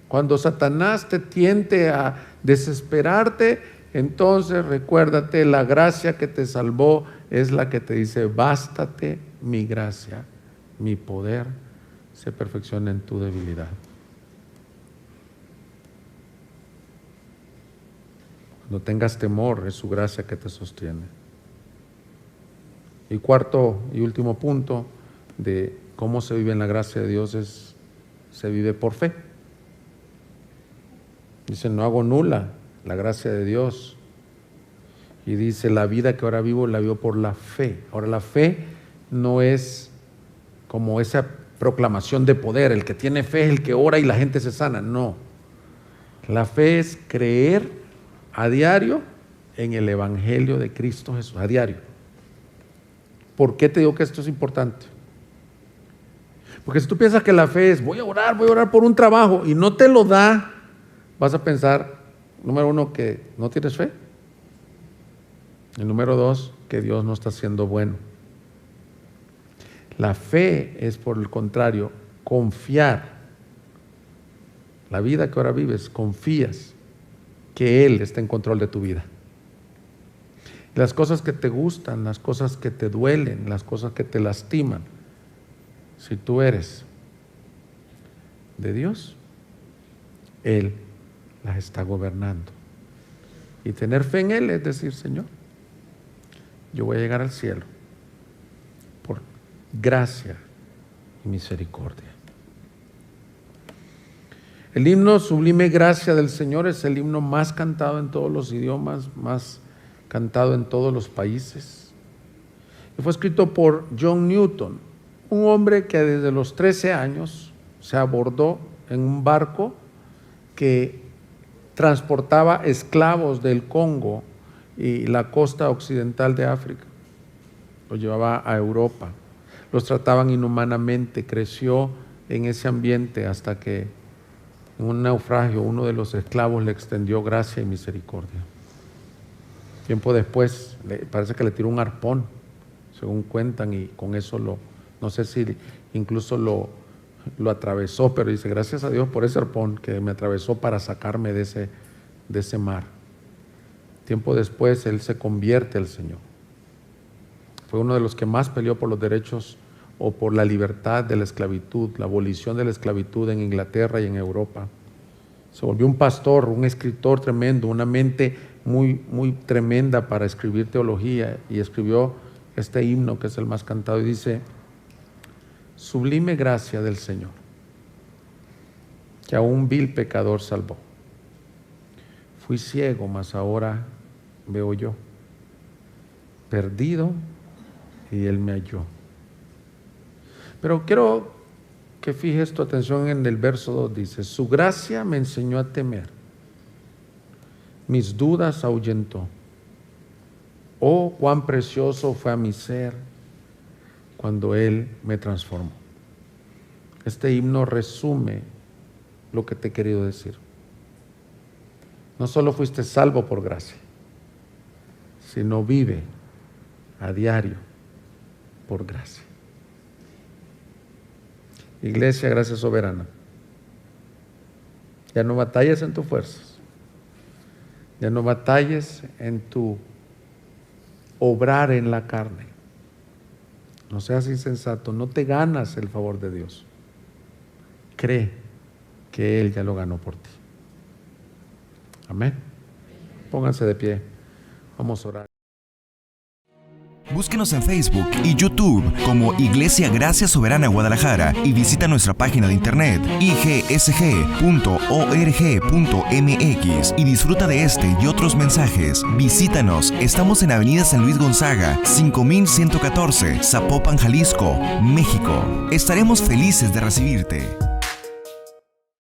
cuando Satanás te tiente a desesperarte, entonces recuérdate, la gracia que te salvó es la que te dice, bástate mi gracia, mi poder se perfecciona en tu debilidad. Cuando tengas temor, es su gracia que te sostiene. Y cuarto y último punto de cómo se vive en la gracia de Dios es, se vive por fe. Dice, no hago nula la gracia de Dios. Y dice, la vida que ahora vivo, la vivo por la fe. Ahora, la fe no es como esa proclamación de poder. El que tiene fe es el que ora y la gente se sana. No. La fe es creer a diario en el Evangelio de Cristo Jesús. A diario. ¿Por qué te digo que esto es importante? Porque si tú piensas que la fe es, voy a orar por un trabajo y no te lo da, vas a pensar, número uno, que no tienes fe. Y número dos, que Dios no está siendo bueno. La fe es, por el contrario, confiar. La vida que ahora vives, confías que Él está en control de tu vida. Las cosas que te gustan, las cosas que te duelen, las cosas que te lastiman, si tú eres de Dios, Él las está gobernando. Y tener fe en Él es decir, Señor, yo voy a llegar al cielo por gracia y misericordia. El himno Sublime Gracia del Señor es el himno más cantado en todos los idiomas, más cantado en todos los países. Y fue escrito por John Newton, un hombre que desde los 13 años se abordó en un barco que transportaba esclavos del Congo y la costa occidental de África. Los llevaba a Europa. Los trataban inhumanamente. Creció en ese ambiente hasta que en un naufragio uno de los esclavos le extendió gracia y misericordia. Tiempo después parece que le tiró un arpón, según cuentan, y con eso no sé si incluso lo atravesó, pero dice, gracias a Dios por ese arpón que me atravesó para sacarme de ese mar. Tiempo después él se convierte al Señor. Fue uno de los que más peleó por los derechos o por la libertad de la esclavitud, la abolición de la esclavitud en Inglaterra y en Europa. Se volvió un pastor, un escritor tremendo, una mente muy, muy tremenda para escribir teología, y escribió este himno que es el más cantado y dice, sublime gracia del Señor, que a un vil pecador salvó. Fui ciego, mas ahora veo yo, perdido, y Él me halló. Pero quiero que fijes tu atención en el verso 2, dice, su gracia me enseñó a temer, mis dudas ahuyentó. Oh, cuán precioso fue a mi ser cuando Él me transformó. Este himno resume lo que te he querido decir. No solo fuiste salvo por gracia, sino vive a diario por gracia. Iglesia, gracia soberana. Ya no batalles en tus fuerzas. Ya no batalles en tu obrar en la carne. No seas insensato, no te ganas el favor de Dios. Cree que Él ya lo ganó por ti. Amén. Pónganse de pie. Vamos a orar. Búsquenos en Facebook y YouTube como Iglesia Gracia Soberana Guadalajara y visita nuestra página de internet igsg.org.mx y disfruta de este y otros mensajes. Visítanos, estamos en Avenida San Luis Gonzaga, 5114, Zapopan, Jalisco, México. Estaremos felices de recibirte.